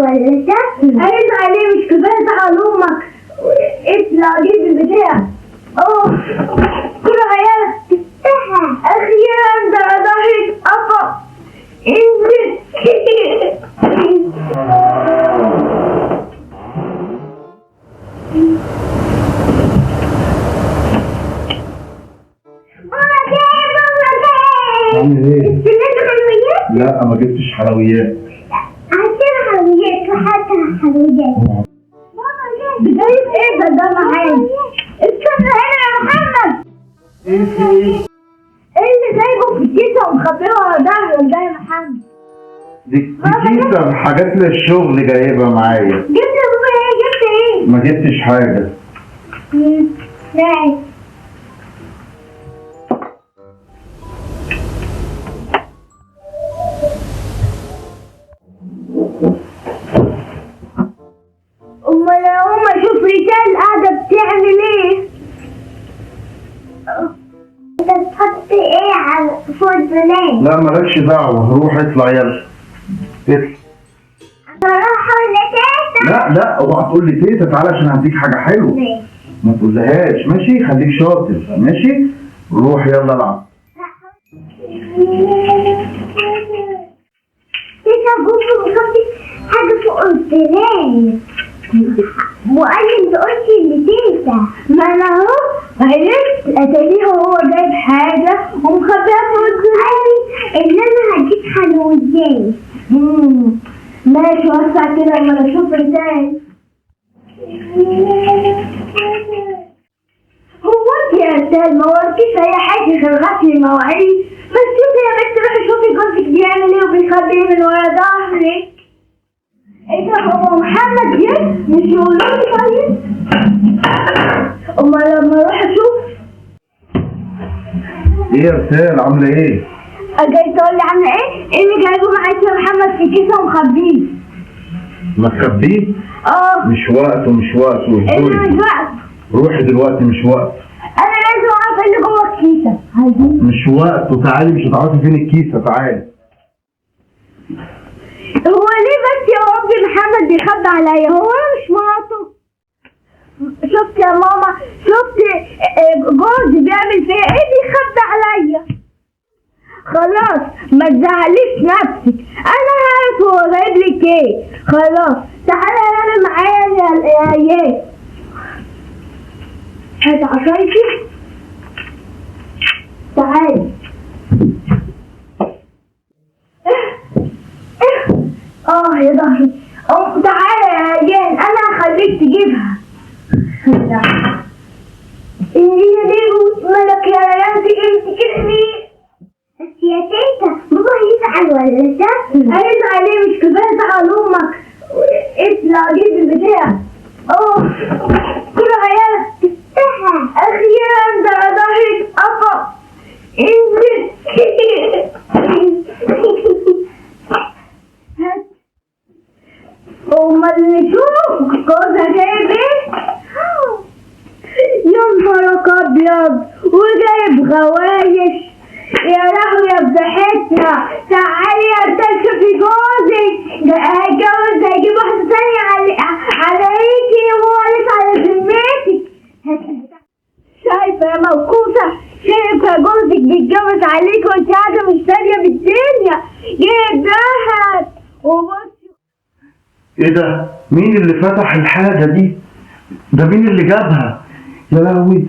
ولا ده؟ هيزعل عليه مش كفايه زعل امك. اطلع جيب البتاع. كل عيالك تفتحها. اخيرا ده ضهري اتقطع. انزل. عامل ايه؟ استنيت حلويات؟ لا ما جبتش حلويات. عشان حلويات وحتى حلويات. ماما جايب جايب ايه ده معايا؟ استنى هنا يا محمد. ايه في ايه؟ ايه اللي جايبه في الكيسه ومخبيه ورا ظهرك ده يا محمد؟ دي كيسة حاجات للشغل جايبها معايا. جبت يا بابا ايه؟ جبت ايه؟ ما جبتش حاجة. لا. امال يا ماما شوف ريتال قاعده بتعمل ايه؟ انت بتحط ايه على فوق الدولاب؟ لا مالكش دعوة، روح اطلع يلا. اطلع. انا رايحة ولا تاتا؟ لا اوعى تقول لي تيتا، تعالى عشان هديك حاجة حلوة. ماشي. ما تقولهاش ماشي، خليك شاطر ماشي؟ روح يلا العب. تيتا بوبو بيحط حاجة فوق الدولاب وقال لي انت قلتي لتيتا. ما انا اهو عرفت اتاريه هو جايب حاجه ومخبيها فوق الدولاب. قال لي ان انا هجيب حلويات. ماشي وسع كده اما اشوف ريتال. هو انت يا ريتال ما وركيش اي حاجه غير غسل المواعيد؟ بس شوفي يا بنت روحي شوفي جوزك بيعمل ايه وبيخبي ايه من ورا ظهرك. ايه ده هو محمد جه مش يقول لي طيب؟ امال لما اروح اشوف. ايه يا رسال عاملة ايه؟ جاي تقول لي عامله ايه؟ ايه اللي جايبه معاك يا محمد في كيسه ومخبيه؟ ما تخبيه؟ مش وقته ايه اللي مش وقت؟ روحي دلوقتي مش وقت. انا لازم اعرف ايه اللي جوه الكيسه. عايزين مش وقته، تعالي مش هتعرفي فين الكيسة، تعالي. هو ليه بس يا ربي محمد بيخبي عليا؟ هو انا مش مراته؟ شفت يا ماما؟ شفت جوزي بيعمل فيا ايه؟ بيخبي عليا. خلاص ما تزعليش نفسك، انا عارف هو جايب لك ايه. خلاص تعالى انا معايا يا اياد. هات عصايتي تعالي. يا ظهري. تعالى يا اياد انا هخليك تجيبها. هي دي مالك يا ريان انت كده ليه؟ بس يا تيتا بابا هيزعل ولا ده؟ هيزعل عليه مش كفايه زعل امك. اطلع جيب البتاع. كل عيالك تفتحها. اخيرا ده ضهري اتقطع. انزل. امال نشوف جوزها جايب ايه؟ يا نهارك ابيض وجايب غوايش. يا لهوي يا فضحتنا. تعالي يا ريتال شوفي جوزك هيتجوز هيجيب واحده ثانيه عليكي وهو لسه على ذمتك. شايفه يا موقوفه؟ شايفه جوزك بيتجوز عليكي وانت قاعده مش داريه بالدنيا. جايب دهب وبصي. ايه ده؟ مين اللي فتح الحاجة دي؟ ده مين اللي جابها؟ يا لهوي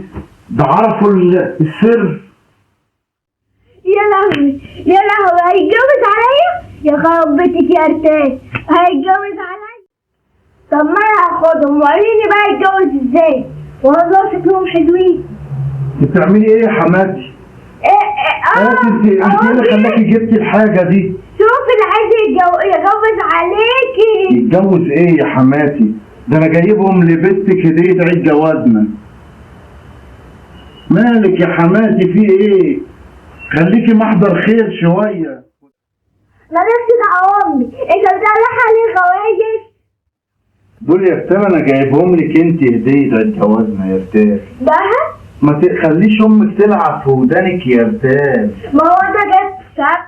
ده عرفوا السر. يا لهوي يا لهوي هيتجوز عليا؟ يا خرب بيتك يا ريتال هيتجوز عليا. طب ما انا هاخدهم وريني بقى يتجوز ازاي. والله شكلهم حلوين. بتعملي ايه يا حماتي؟ انت ايه اللي خلاكي جبتي الحاجة دي؟ شوف اللي عايز يتجوز عليكي. يتجوز ايه يا حماتي؟ ده انا جايبهم لبنتك هدية عيد جوازنا. مالك يا حماتي في ايه؟ خليكي محضر خير شوية. مالكش دعوة امي، انت بتقلح عليه غوايش. دول يا رتال انا جايبهم لك انت هدية عيد جوازنا يا رتال. دهب؟ ما تخليش امك تلعب في ودانك يا رتال. ما هو ده جاب شاب